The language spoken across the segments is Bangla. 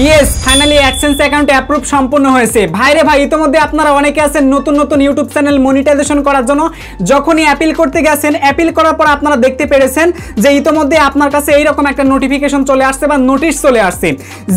Yes, finally AdSense account approve সম্পূর্ণ হয়েছে। ভাইরে ভাই, ইতোমধ্যে আপনারা অনেকে আছেন নতুন নতুন ইউটিউব চ্যানেল মনিটাইজেশন করার জন্য যখনই অ্যাপিল করতে গেছেন, অ্যাপিল করার পর আপনারা দেখতে পেরেছেন যে ইতোমধ্যে আপনার কাছে এইরকম একটা নোটিফিকেশন চলে আসছে বা নোটিশ চলে আসছে,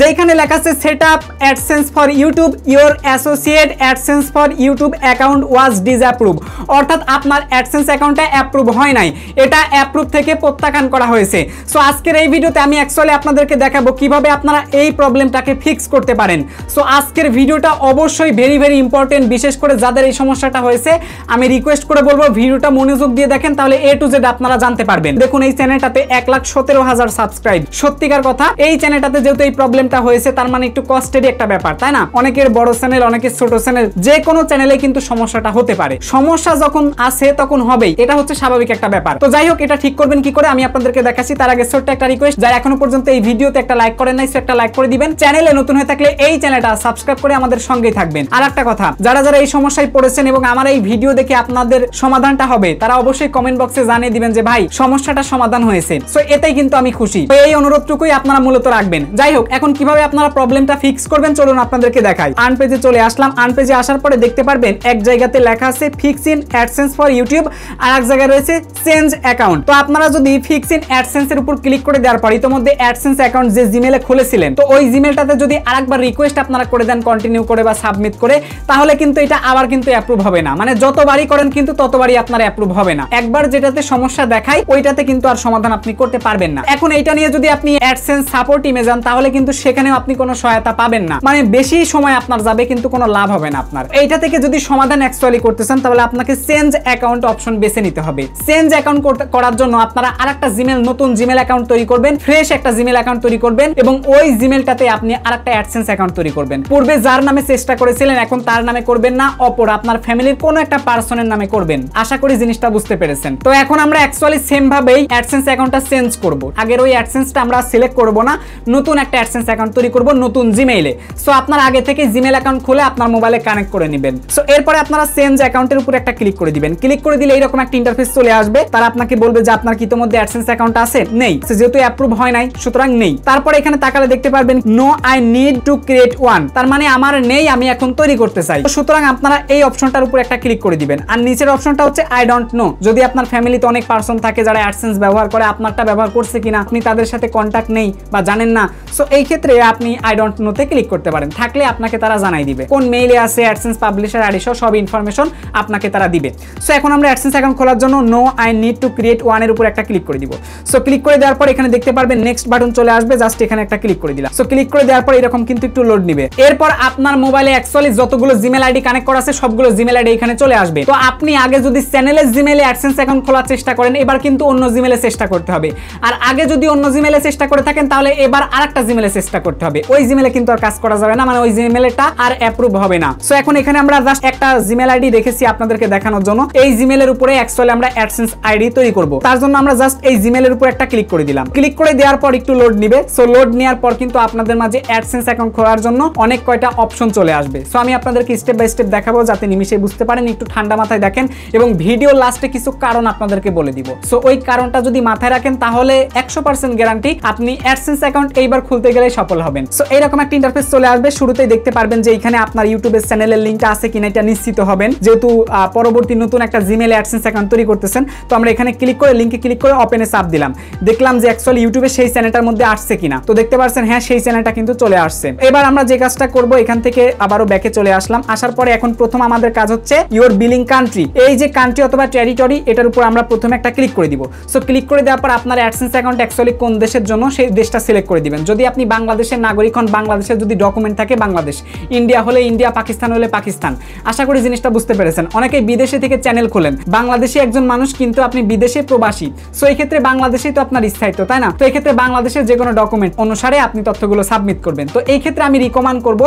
যেখানে লেখা আছে set up AdSense for YouTube, your associate AdSense for YouTube account was disapprove. অর্থাৎ আপনার অ্যাডসেন্স অ্যাকাউন্টটা অ্যাপ্রুভ হয় নাই, এটা অ্যাপ্রুভ থেকে প্রত্যাখ্যান করা হয়েছে। সো আজকের এই ভিডিওতে আমি অ্যাকচুয়ালি আপনাদেরকে দেখাবো কিভাবে আপনারা এই প্রবলেমটাকে ফিক্স করতে পারেন। সো আজকের ভিডিওটা অবশ্যই ভেরি ভেরি ইম্পর্টেন্ট, বিশেষ করে যাদের এই সমস্যাটা হয়েছে আমি রিকোয়েস্ট করে বলবো ভিডিওটা মনোযোগ দিয়ে দেখেন, তাহলে এ টু জেড আপনারা জানতে পারবেন। দেখুন এই চ্যানেলটাতে 1,17,000 সাবস্ক্রাইব। সত্যিকার কথা, এই চ্যানেলটাতে যেহেতু এই প্রবলেমটা হয়েছে তার মানে একটু কষ্টেরই একটা ব্যাপার, তাই না? অনেকের বড় চ্যানেল, অনেকের ছোট চ্যানেল, যে কোনো চ্যানেলে কিন্তু সমস্যাটা হতে পারে। সমস্যা যখন আসে তখন হবেই, এটা হচ্ছে স্বাভাবিক একটা ব্যাপার। তো যাই হোক, এটা ঠিক করবেন কি করে আমি আপনাদেরকে দেখাচ্ছি। তার আগে ছোট্ট একটা রিকোয়েস্ট, যারা এখনো পর্যন্ত এই ভিডিওতে একটা লাইক করেন নাই, সো একটা লাইক করে দিবেন। চ্যানেলে নতুন হয়ে থাকলে এই চ্যানেলটা সাবস্ক্রাইব করে আমাদের সঙ্গেই থাকবেন। আর একটা কথা, যারা যারা এই সমস্যায় পড়েছেন এবং আমার এই ভিডিও দেখে আপনাদের সমাধানটা হবে, তারা অবশ্যই কমেন্ট বক্সে জানিয়ে দিবেন যে ভাই সমস্যাটা সমাধান হয়েছে। সো এটাই কিন্তু আমি খুশি। তো এই অনুরোধটুকুই আপনারা মূলত রাখবেন। যাই হোক, এখন কিভাবে আপনারা প্রবলেমটা ফিক্স করবেন চলুন আপনাদেরকে দেখাই। আর্ন পেজে চলে আসলাম। আর্ন পেজে আসার পরে দেখতে পারবেন এক জায়গাতে লেখা আছে fix in AdSense for YouTube, আর এক জায়গায় রয়েছে চেঞ্জ অ্যাকাউন্ট। তো আপনারা যদি ফিক্স ইন অ্যাডসেন্স এর উপর ক্লিক করে দেওয়ার পর ইতোমধ্যে অ্যাডসেন্স অ্যাকাউন্ট যে জিমেলে খুলেছিলেন, তো ওই জিমেলটাতে যদি আরেকবার রিকোয়েস্ট আপনারা করে দেন কন্টিনিউ করে বা সাবমিট করে, তাহলে কিন্তু এটা আবার কিন্তু অ্যাপ্রুভ হবে না। মানে যতবারই করেন কিন্তু ততবারই আপনার অ্যাপ্রুভ হবে না। একবার যেটাতে সমস্যা দেখায় ওইটাতে কিন্তু আর সমাধান আপনি করতে পারবেন না। এখন এইটা নিয়ে যদি আপনি অ্যাডসেন্স সাপোর্ট টিমে যান, তাহলে কিন্তু সেখানেও আপনি কোনো সহায়তা পাবেন না। মানে বেশি সময় আপনার যাবে কিন্তু কোনো লাভ হবে না আপনার। এইটা থেকে যদি সমাধান অ্যাকচুয়ালি করতে চান, তাহলে আপনাকে চেঞ্জ অ্যাকাউন্ট অপশন বেছে নিতে হবে। চেঞ্জ অ্যাকাউন্ট করার জন্য আপনারা আরেকটা জিমেল, নতুন জিমেল অ্যাকাউন্ট তৈরি করবেন, ফ্রেশ একটা জিমেল অ্যাকাউন্ট তৈরি করবেন এবং ওই জিমেলটাতে আপনি আরেকটা অ্যাডসেন্স অ্যাকাউন্ট তৈরি করবেন। পূর্বে যার নামে চেষ্টা করেছিলেন এখন তার নামে করবেন না, অপর আপনার ফ্যামিলির কোনো একটা পার্সনের নামে করবেন। আশা করি জিনিসটা বুঝতে পেরেছেন। তো এখন আমরা অ্যাকচুয়ালি সেম ভাবেই অ্যাডসেন্স অ্যাকাউন্টটা চেঞ্জ করব। আগের ওই অ্যাডসেন্সটা আমরা সিলেক্ট করব না, নতুন একটা অ্যাডসেন্স অ্যাকাউন্ট তৈরি করব নতুন জিমেইলে। সো আপনার আগে থেকে জিমেল অ্যাকাউন্ট খুলে আপনার মোবাইলে কানেক্ট করে নেবেন। সো এরপরে আপনারা চেঞ্জ অ্যাকাউন্টের উপর একটা ক্লিক করে দিবেন। ক্লিক করে দিলে এরকম একটা ইন্টারফেস চলে আসবে। তারা আপনাকে বলবে যে আপনার কি ইতোমধ্যে অ্যাডসেন্স অ্যাকাউন্ট আছে? নেই, যেহেতু অ্যাপ্রুভ হয় নাই সুতরাং নেই। তারপরে এখানে তাকালে দেখতে পারবেন no I need to create one, তার মানে আমার নেই, আমি এখন তৈরি করতে চাই। সুতরাং আপনারা এই অপশনটার উপর একটা ক্লিক করে দিবেন। আর নিচের অপশনটা হচ্ছে আই ডোন্ট নো। যদি আপনার ফ্যামিলিতে অনেক পার্সন থাকে যারা অ্যাডসেন্স ব্যবহার করে, আপনারটা ব্যবহার করছে কিনা আপনি তাদের সাথে কন্ট্যাক্ট নেই বা জানেন না, সো এই ক্ষেত্রে আপনি আই ডোন্ট নো তে ক্লিক করতে পারেন। থাকলে আপনাকে তারা জানাই দিবে কোন মেইলে আছে অ্যাডসেন্স পাবলিশার আইডি সহ সব ইনফরমেশন আপনাকে তারা দিবে। সো এখন আমরা অ্যাডসেন্স অ্যাকাউন্ট খোলার জন্য no I need to create one এর উপর একটা ক্লিক করে দিব। সো ক্লিক করে দেওয়ার পর এখানে দেখতে পারবেন নেক্সট বাটন চলে আসবে, জাস্ট এখানে একটা ক্লিক করে দিলাম। সো ক্লিক করে দেওয়ার পর এরকম কিন্তু একটু লোড নিবে। এরপর আপনার মোবাইলে অ্যাকচুয়ালি যতগুলো জিমেল আইডি কানেক্ট করা আছে সবগুলো জিমেল আইডি এখানে চলে আসবে। তো আপনি আগে যদি চ্যানেলের জিমেলে অ্যাডসেন্স অ্যাকাউন্ট খোলার চেষ্টা করেন, এবার কিন্তু অন্য জিমেলে চেষ্টা করতে হবে। আর আগে যদি অন্য জিমেলে চেষ্টা করে থাকেন, তাহলে এবার আরেকটা জিমেলে চেষ্টা করতে হবে। ওই জিমেলে কিন্তু আর কাজ করা যাবে না, মানে ওই জিমেলটা আর অ্যাপ্রুভ হবে না। সো এখন এখানে আমরা জাস্ট একটা জিমেল আইডি রেখেছি আপনাদেরকে দেখানোর জন্য। এই জিমেলের উপরে অ্যাকচুয়ালি আমরা অ্যাডসেন্স আইডি তৈরি করব। তার জন্য আমরা জাস্ট এই জিমেলের উপর একটা ক্লিক করে দিলাম। ক্লিক করে দেওয়ার পর একটু লোড নিবে। সো লোড নেওয়ার পর কিন্তু আপনাদের মাঝে অ্যাডসেন্স অ্যাকাউন্ট খোলার জন্য অনেক কয়টা অপশন চলে আসবে। সো আমি আপনাদেরকে স্টেপ বাই স্টেপ দেখাবো যাতে নিমিশে বুঝতে পারেন। একটু ঠান্ডা মাথায় দেখেন এবং ভিডিও লাস্টে কিছু কারণ আপনাদেরকে বলে দিব। সো ওই কারণটা যদি মাথায় রাখেন, তাহলে 100% গ্যারান্টি আপনি অ্যাডসেন্স অ্যাকাউন্ট এইবার খুলতে গেলে সফল হবেন। সো এইরকম একটা ইন্টারফেস চলে আসবে। শুরুতেই দেখতে পারবেন যে এখানে আপনার ইউটিউবের চ্যানেলের লিঙ্কটা আছে কিনা এটা নিশ্চিত হবেন, যেহেতু পরবর্তী নতুন একটা জিমেলে অ্যাডসেন্স অ্যাকাউন্ট তৈরি করতেছেন। তো আমরা এখানে ক্লিক করে লিঙ্কে ক্লিক করে ওপেনে চাপ দিলাম। দেখলাম যে অ্যাকচুয়ালি ইউটিউবে সেই চ্যানেলটার মধ্যে আসছে কিনা। তো দেখতে পাচ্ছেন হ্যাঁ, সেই চ্যানেলটা কিন্তু চলে আসছে। এবার আমরা যে কাজটা করব, এখান থেকে আবারও ব্যাকে চলে আসলাম। আসার পরে এখন প্রথম আমাদের কাজ হচ্ছে ইউর বিলিং কান্ট্রি। এই যে কান্ট্রি অথবা টেরিটরি, এটার উপর আমরা প্রথমে একটা ক্লিক করে দিব। সো ক্লিক করে দেওয়ার পর আপনার অ্যাডসেন্স অ্যাকাউন্ট অ্যাকচুয়ালি কোন দেশের জন্য সেই দেশটা সিলেক্ট করে দিবেন। যদি আপনি বাংলাদেশের নাগরিক হন, বাংলাদেশের যদি ডকুমেন্ট থাকে বাংলাদেশ, ইন্ডিয়া হলে ইন্ডিয়া, পাকিস্তান হলে পাকিস্তান। আশা করি জিনিসটা বুঝতে পেরেছেন। অনেকেই বিদেশে থেকে চ্যানেল খোলেন, বাংলাদেশে একজন মানুষ কিন্তু আপনি বিদেশে প্রবাসী। সো এই ক্ষেত্রে বাংলাদেশেই তো আপনার স্থায়িত্ব, তাই না? তো এই ক্ষেত্রে বাংলাদেশের যে কোনো ডকুমেন্ট অনুসারে আপনি তথ্যগুলো সাবমিট করবেন। তো এই ক্ষেত্রে আমি রিকমেন্ড করব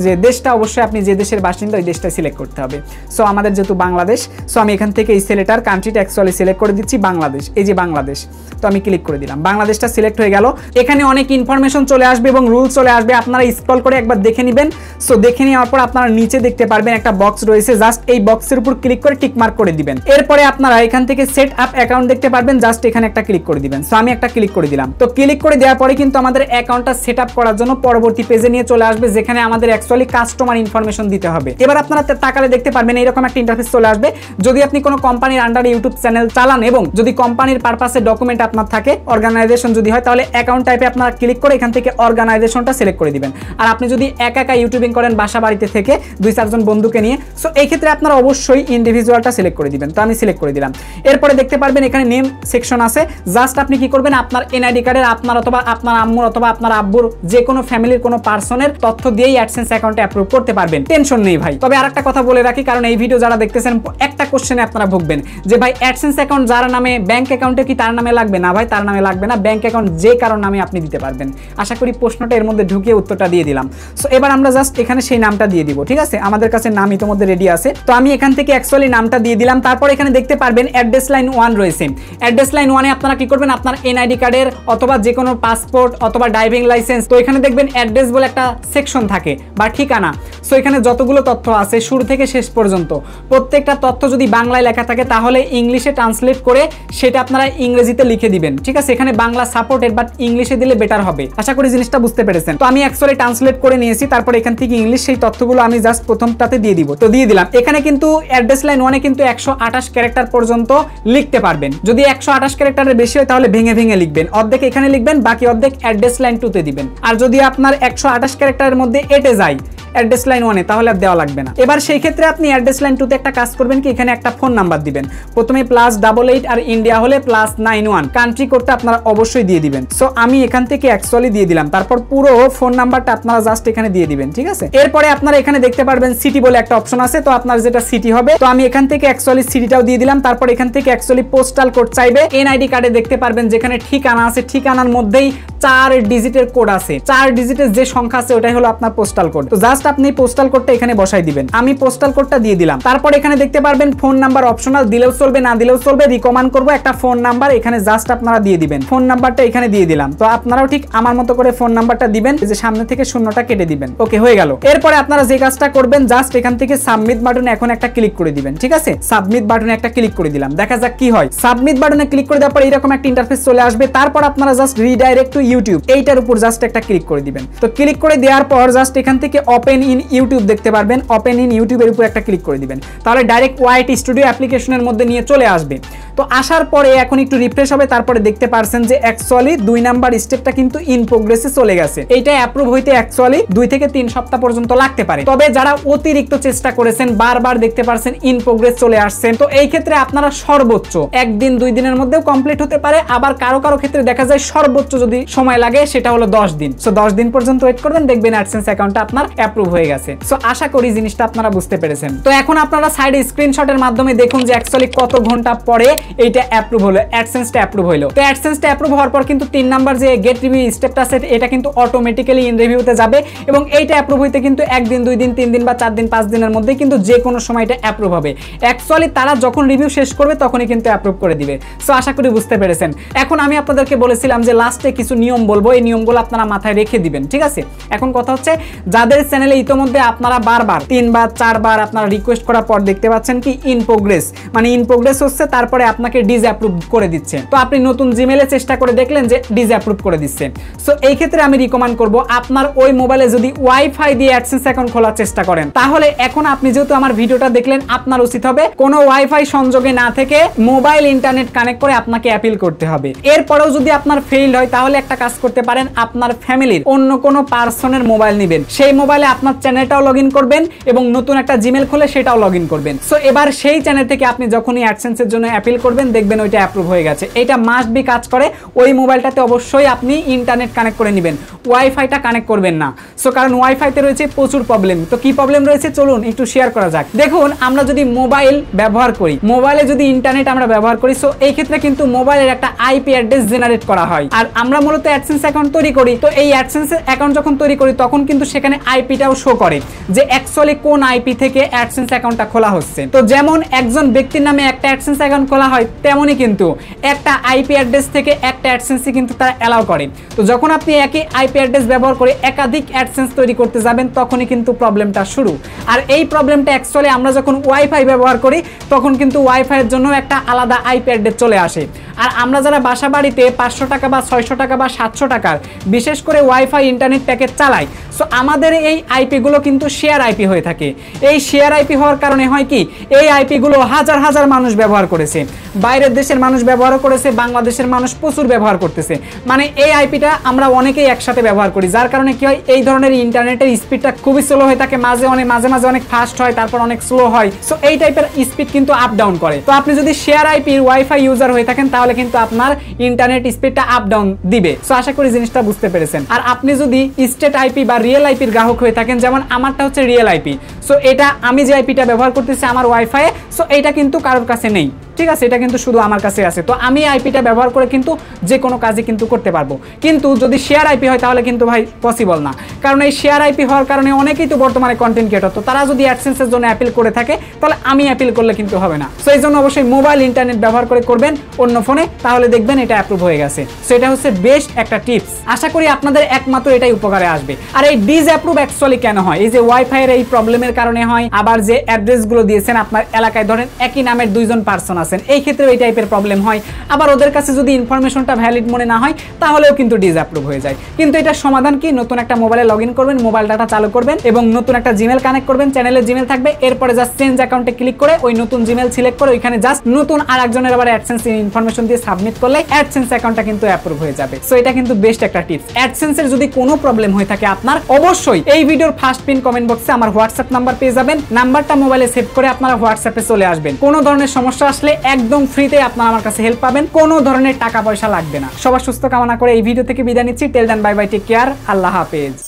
যে দেশটা অবশ্যই আপনি যে দেশের বাসিন্দা ওই দেশটা সিলেক্ট করতে হবে। সো আমাদের যেহেতু বাংলাদেশ, সো আমি এখান থেকে এই সিলেক্টার কান্ট্রিটা অ্যাকচুয়ালি সিলেক্ট করে দিচ্ছি বাংলাদেশ। এই যে বাংলাদেশ, তো আমি ক্লিক করে দিলাম। বাংলাদেশটা সিলেক্ট হয়ে গেল। এখানে অনেক ইনফরমেশন চলে আসবে এবং রুল চলে আসবে, আপনারা স্ক্রল করে একবার দেখে নেবেন। সো দেখে নেওয়ার পর আপনারা নিচে দেখতে পারবেন একটা বক্স রয়েছে, জাস্ট এই বক্সের উপর ক্লিক করে টিক মার্ক করে দিবেন। এরপরে আপনারা এখান থেকে সেট আপ অ্যাকাউন্ট দেখতে পারবেন, জাস্ট এখানে একটা ক্লিক করে দিবেন। সো আমি একটা ক্লিক করে দিলাম। তো ক্লিক করে দেওয়ার পরে কিন্তু আমাদের অ্যাকাউন্টটা সেট আপ করার করার জন্য পরবর্তী পেজে নিয়ে চলে আসবে, যেখানে আমাদের অ্যাকচুয়ালি কাস্টমার ইনফরমেশন দিতে হবে। এবার আপনারা তাকালে দেখতে পারবেন এরকম একটা ইন্টারফেস চলে আসবে। যদি আপনি কোনো কোম্পানির আন্ডারে ইউটিউব চ্যানেল চালান এবং যদি কোম্পানির পারপাসে ডকুমেন্ট আপনার থাকে, অর্গানাইজেশন যদি হয়, তাহলে অ্যাকাউন্ট টাইপে আপনারা ক্লিক করে এখান থেকে অর্গানাইজেশনটা সিলেক্ট করে দিবেন। আর আপনি যদি একা ইউটিউবিং করেন বাসা বাড়িতে থেকে 2-4 জন বন্ধুকে নিয়ে, সো এই ক্ষেত্রে আপনারা অবশ্যই ইন্ডিভিজুয়ালটা সিলেক্ট করে দিবেন। তো আমি সিলেক্ট করে দিলাম। এরপরে দেখতে পারবেন এখানে নেম সেকশন আছে। জাস্ট আপনি কি করবেন, আপনার এনআইডি কার্ডের আপনার অথবা আপনার আম্মুর অথবা আপনার আব্বুর যে কোনো ফ্যামিলির কোনো পার্সনের তথ্য দিয়েই অ্যাডসেন্স অ্যাকাউন্টে অ্যাপ্রুভ করতে পারবেন। টেনশন নেই ভাই। তবে আরেকটা কথা বলে রাখি, কারণ এই ভিডিও যারা দেখতেছেন একটা কোশ্চেনে আপনারা ভুগবেন যে ভাই অ্যাডসেন্স অ্যাকাউন্ট যার নামে ব্যাংক অ্যাকাউন্টে কি তার নামে লাগবে? না ভাই, তার নামে লাগবে না। ব্যাংক অ্যাকাউন্ট যে কারোর নামে আপনি দিতে পারবেন। আশা করি প্রশ্নটা এর মধ্যে ঢুকিয়ে উত্তরটা দিয়ে দিলাম। সো এবার আমরা জাস্ট এখানে সেই নামটা দিয়ে দিব। ঠিক আছে, আমাদের কাছে নাম ইতিমধ্যে রেডি আছে। তো আমি এখান থেকে অ্যাকচুয়ালি নামটা দিয়ে দিলাম। তারপর এখানে দেখতে পারবেন অ্যাড্রেস লাইন 1 রয়েছে। অ্যাড্রেস লাইন 1 এ আপনারা কি করবেন, আপনার এনআইডি কার্ডের অথবা যে কোনো পাসপোর্ট অথবা ড্রাইভিং লাইসেন্স, তো এখানে দেখবেন অ্যাড্রেস বলে একটা সেকশন থাকে বা ঠিকানা। সো এখানে যতগুলো তথ্য আছে শুরু থেকে শেষ পর্যন্ত প্রত্যেকটা তথ্য যদি বাংলায় লেখা থাকে তাহলে ইংলিশে ট্রান্সলেট করে সেটা আপনারা ইংরেজিতে লিখে দিবেন। ঠিক আছে, এখানে বাংলা সাপোর্টেড বাট ইংলিশে দিলে বেটার হবে। আশা করি জিনিসটা বুঝতে পেরেছেন। তো আমি অ্যাকচুয়ালি ট্রান্সলেট করে নিয়েছি। তারপর এখান থেকে ইংলিশ সেই তথ্যগুলো আমি জাস্ট প্রথমটাতে দিয়ে দিব। তো দিয়ে দিলাম। এখানে কিন্তু অ্যাড্রেস লাইন 1 এ কিন্তু 128 ক্যারেক্টার পর্যন্ত লিখতে পারবেন। যদি 128 ক্যারেক্টারের বেশি হয় তাহলে ভেঙে ভেঙে লিখবেন। অর্ধেক এখানে লিখবেন, বাকি অর্ধেক অ্যাড্রেস লাইন 2 তে দিবেন। আর যদি আপনার 128 ক্যারেক্টারের মধ্যে এটে যায় অ্যাড্রেস লাইন 1 এ, তাহলে আর দেওয়া লাগবে না। এবার সেই ক্ষেত্রে আপনি অ্যাড্রেস লাইন 2 তে একটা কাজ করবেন কি, এখানে একটা ফোন নাম্বার দিবেন। প্রথমে +88 আর ইন্ডিয়া হলে +91, কান্ট্রি করতে আপনারা অবশ্যই দিয়ে দিবেন। সো আমি এখান থেকে অ্যাকচুয়ালি দিয়ে দিলাম। তারপর পুরো ফোন নাম্বারটা আপনারা জাস্ট এখানে দিয়ে দিবেন। ঠিক আছে, এরপরে আপনারা এখানে দেখতে পারবেন সিটি বলে একটা অপশন আছে। তো আপনার যেটা সিটি হবে, তো আমি এখান থেকে অ্যাকচুয়ালি সিটিটাও দিয়ে দিলাম। তারপর এখান থেকে অ্যাকচুয়ালি পোস্টাল কোড চাইবে। এনআইডি কার্ডে দেখতে পারবেন যেখানে ঠিকানা আছে, ঠিকানার মধ্যেই 4 ডিজিটের কোড আছে। 4 ডিজিটের যে সংখ্যা আছে ওটাই হলো আপনার পোস্টাল কোড। তো জাস্ট আপনি পোস্টাল কোডটা এখানে বসাই দিবেন। আমি পোস্টাল কোডটা দিয়ে দিলাম। তারপর এখানে দেখতে পারবেন ফোন নাম্বার অপশনাল, দিলেও চলবে না দিলেও চলবে। রিকমেন্ড করব একটা ফোন নাম্বার এখানে জাস্ট আপনারা দিয়ে দিবেন। ফোন নাম্বারটা এখানে দিয়ে দিলাম। তো আপনারাও ঠিক আমার মতো করে ফোন নাম্বারটা দিবেন, যে সামনে থেকে শূন্যটা কেটে দিবেন। ওকে, হয়ে গেল। এরপরে আপনারা যে কাজটা করবেন, জাস্ট এখান থেকে সাবমিট বাটনে এখন একটা ক্লিক করে দিবেন। ঠিক আছে, সাবমিট বাটনে একটা ক্লিক করে দিলাম। দেখা যাক কি হয়। সাবমিট বাটনে ক্লিক করে দেওয়ার পর এরকম একটা ইন্টারফেস চলে আসবে। তারপর আপনারা জাস্ট রিডাইরেক্ট টু ইউটিউব এইটার উপর জাস্ট একটা ক্লিক করে দিবেন। তো ক্লিক করে দেওয়ার পর জাস্ট এখান থেকে ওপেন ইন ইউটিউব দেখতে পারবেন। ওপেন ইন ইউটিউবের উপর একটা ক্লিক করে দিবেন। তাহলে ডাইরেক্ট ওয়াইটি স্টুডিও অ্যাপ্লিকেশনের মধ্যে নিয়ে চলে আসবে। তো আসার পরে এখন একটু রিফ্রেশ হবে। তারপরে দেখতে পারছেন যে অ্যাকচুয়ালি 2 নাম্বার স্টেপটা কিন্তু ইন প্রোগ্রেসে চলে গেছে। এইটা অ্যাপ্রুভ হইতে অ্যাকচুয়ালি 2 থেকে 3 সপ্তাহ পর্যন্ত লাগতে পারে। তবে যারা অতিরিক্ত চেষ্টা করেছেন, বারবার দেখতে পারছেন ইন প্রোগ্রেস চলে আসছেন, তো এই ক্ষেত্রে আপনারা সর্বোচ্চ 1 দিন 2 দিনের মধ্যেও কমপ্লিট হতে পারে। আবার কারো কারো ক্ষেত্রে দেখা যায় সর্বোচ্চ যদি সময় লাগে সেটা হলো 10 দিন। সো 10 দিন পর্যন্ত ওয়েট করবেন, দেখবেন অ্যাডসেন্স অ্যাকাউন্টটা আপনার অ্যাপ্রুভ হয়ে গেছে। সো আশা করি জিনিসটা আপনারা বুঝতে পেরেছেন। তো এখন আপনারা সাইডে স্ক্রিনশটের মাধ্যমে দেখুন যে অ্যাকচুয়ালি কত ঘন্টা পরে এইটা অ্যাপ্রুভ হলো, অ্যাডসেন্সটা অ্যাপ্রুভ হলো। তো অ্যাডসেন্সটা অ্যাপ্রুভ হওয়ার পর কিন্তু 3 নাম্বার যে গেট রিভিউ স্টেপটা আছে এটা কিন্তু অটোমেটিক্যালি ইন রিভিউতে যাবে এবং এইটা অ্যাপ্রুভ হইতে কিন্তু 1 দিন 2 দিন 3 দিন বা 4 দিন 5 দিনের মধ্যে কিন্তু যে কোনো সময় এটা অ্যাপ্রুভ হবে। অ্যাকচুয়ালি তারা যখন রিভিউ শেষ করবে তখনই কিন্তু অ্যাপ্রুভ করে দিবে। সো আশা করি বুঝতে পেরেছেন। এখন আমি আপনাদেরকে বলেছিলাম যে লাস্টে কিছু নিয়ম বলবো, এই নিয়মগুলো আপনারা মাথায় রেখে দিবেন। ঠিক আছে, এখন কথা হচ্ছে যাদের চ্যানেলে ইতোমধ্যে আপনারা বারবার 3 বা 4 বার আপনারা রিকোয়েস্ট করার পর দেখতে পাচ্ছেন কি ইন প্রোগ্রেস, মানে ইন প্রোগ্রেস হচ্ছে, তারপরে আপনাকে ডিসঅ্যাপ্রুভ করে দিচ্ছে। তো আপনি নতুন জিমেইলে চেষ্টা করে দেখলেন যে ডিসঅ্যাপ্রুভ করে দিচ্ছে। সো এই ক্ষেত্রে আমি রিকমেন্ড করব আপনার ওই মোবাইলে যদি ওয়াইফাই দিয়ে অ্যাডসেন্স অ্যাকাউন্ট খোলার চেষ্টা করেন, তাহলে এখন আপনি যেহেতু আমার ভিডিওটা দেখলেন, আপনার উচিত হবে কোনো ওয়াইফাই সংযোগে না থেকে মোবাইল ইন্টারনেট কানেক্ট করে আপনাকে অ্যাপিল করতে হবে। এরপরেও যদি আপনার ফেইল হয় তাহলে একটা কাজ করতে পারেন, আপনার ফ্যামিলির অন্য কোনো পার্সনের মোবাইল নেবেন, সেই মোবাইলে আপনার চ্যানেলটাও লগ ইন করবেন এবং নতুন একটা জিমেইল খুলে সেটাও লগ ইন করবেন। সো এবার সেই চ্যানেল থেকে আপনি যখনই অ্যাডসেন্সের জন্য অ্যাপিল করবেন দেখবেন ওইটা অ্যাপ্রুভ হয়ে গেছে। এটা মাস্ট বি কাজ করে। ওই মোবাইলটাতে অবশ্যই আপনি ইন্টারনেট কানেক্ট করে নেবেন, ওয়াইফাইটা কানেক্ট করবেন না। সো কারণ ওয়াইফাইতে রয়েছে প্রচুর প্রবলেম। তো কি প্রবলেম রয়েছে চলুন একটু শেয়ার করা যাক। দেখুন, আমরা যদি মোবাইল ব্যবহার করি, মোবাইলে যদি ইন্টারনেট আমরা ব্যবহার করি, সো এই ক্ষেত্রে কিন্তু মোবাইলের একটা আইপি অ্যাড্রেস জেনারেট করা হয়। আর আমরা মূলত অ্যাডসেন্স অ্যাকাউন্ট তৈরি করি, তো এই অ্যাডসেন্স অ্যাকাউন্ট যখন তৈরি করি তখন কিন্তু সেখানে আইপিটাও শো করে যে অ্যাকচুয়ালি কোন আইপি থেকে অ্যাডসেন্স অ্যাকাউন্টটা খোলা হচ্ছে। তো যেমন একজন ব্যক্তির নামে একটা অ্যাডসেন্স অ্যাকাউন্ট খোলা হয়, তেমনই কিন্তু একটা আইপি অ্যাড্রেস থেকে একটা অ্যাডসেন্সই কিন্তু তারা অ্যালাউ করে। তো যখন আপনি একই আইপি অ্যাড্রেস ব্যবহার করে একাধিক অ্যাডসেন্স তৈরি করতে যাবেন তখনই কিন্তু প্রবলেমটা শুরু। আর এই প্রবলেমটা অ্যাকচুয়ালি আমরা যখন ওয়াইফাই ব্যবহার করি তখন কিন্তু ওয়াইফাইয়ের জন্য একটা আলাদা আইপি অ্যাড্রেস চলে আসে। আর আমরা যারা বাসা বাড়িতে 500 টাকা বা 600 টাকা বা 700 টাকার বিশেষ করে ওয়াইফাই ইন্টারনেট প্যাকেজ চালাই, সো আমাদের এই আইপি গুলো কিন্তু শেয়ার আইপি হয়ে থাকে। এই শেয়ার আইপি হওয়ার কারণে হয় কি, এই আইপি গুলো হাজার হাজার মানুষ ব্যবহার করেছে, বাইরের দেশের মানুষ ব্যবহার করেছে, বাংলাদেশের মানুষ প্রচুর ব্যবহার করতেছে। মানে এই আইপিটা আমরা অনেকেই একসাথে ব্যবহার করি, যার কারণে কি হয়, এই ধরনের ইন্টারনেটের স্পিডটা খুবই স্লো হয়ে থাকে, মাঝে মাঝে অনেক ফাস্ট হয়, তারপর অনেক স্লো হয়। সো এই টাইপের স্পিড কিন্তু আপ ডাউন করে। তো আপনি যদি শেয়ার আইপির ওয়াইফাই ইউজার হয়ে থাকেন তাহলে কিন্তু আপনার ইন্টারনেট স্পিডটা আপ ডাউন দিবে। সো আশা করি জিনিসটা বুঝতে পেরেছেন। আর আপনি যদি স্টেট আইপি বা রিয়েল আইপির গ্রাহক হয়ে থাকেন, যেমন আমারটা হচ্ছে রিয়েল আইপি, সো এটা আমি যে আইপিটা ব্যবহার করতেছি আমার ওয়াইফাই, সো এটা কিন্তু কারোর কাছে নেই, ঠিক আছে, এটা কিন্তু শুধু আমার কাছে আছে। তো আমি আইপিটা ব্যবহার করে কিন্তু যে কোনো কাজই কিন্তু করতে পারবো। কিন্তু যদি শেয়ার আইপি হয় তাহলে কিন্তু ভাই পসিবল না, কারণ এই শেয়ার আইপি হওয়ার কারণে অনেকেই তো বর্তমানে কন্টেন্ট ক্রিয়েটর, তো তারা যদি অ্যাডসেন্সের জন্য অ্যাপিল করে থাকে তাহলে আমি অ্যাপিল করলে কিন্তু হবে না। সো এই জন্য অবশ্যই মোবাইল ইন্টারনেট ব্যবহার করে করবেন অন্য ফোনে, তাহলে দেখবেন এটা অ্যাপ্রুভ হয়ে গেছে। সো এটা হচ্ছে বেস্ট একটা টিপস, আশা করি আপনাদের একমাত্র এটাই উপকারে আসবে। আর এই ডিসঅ্যাপ্রুভ অ্যাকচুয়ালি কেন হয়, এই যে ওয়াইফাই এর এই প্রবলেমের কারণে হয়, আবার যে অ্যাড্রেসগুলো দিয়েছেন আপনার এলাকায় ধরেন একই নামের দুইজন পার্সন আছেন, এই ক্ষেত্রে এই টাইপের প্রবলেম হয়। আবার ওদের কাছে যদি ইনফরমেশনটা ভ্যালিড মনে না হয় তাহলেও কিন্তু ডিসঅ্যাপ্রুভ হয়ে যায়। কিন্তু এটা সমাধান কি, নতুন একটা মোবাইলে লগইন করবেন, মোবাইল ডাটা চালু করবেন এবং নতুন একটা জিমেল কানেক্ট করবেন, চ্যানেলে জিমেল থাকবে, এরপরে জাস্ট চেঞ্জ অ্যাকাউন্টে ক্লিক করে ওই নতুন জিমেল সিলেক্ট করে ওইখানে জাস্ট নতুন আরেকজনের আবার অ্যাডসেন্স ইনফরমেশন দিয়ে সাবমিট করলে অ্যাডসেন্স অ্যাকাউন্টটা কিন্তু অ্যাপ্রুভ হয়ে যাবে। সো এটা কিন্তু বেস্ট একটা টিপস। অ্যাডসেন্সের যদি কোনো প্রবলেম হয়ে থাকে আপনার, অবশ্যই এই ভিডিওর ফার্স্ট পিন কমেন্ট বক্সে আমার হোয়াটসঅ্যাপ নাম্বার পেয়ে যাবেন, নাম্বারটা মোবাইলে সেভ করে আপনারা হোয়াটসঅ্যাপে চলে আসবেন। কোনো ধরনের সমস্যা আসলে একদম ফ্রিতে আপনারা আমার কাছে হেল্প পাবেন, কোনো ধরনের টাকা পয়সা লাগবে না। সবার সুস্থ কামনা করে এই ভিডিও থেকে বিদায় নিচ্ছি। টেল দেন বাই বাই, টেক কেয়ার, আল্লাহ হাফেজ।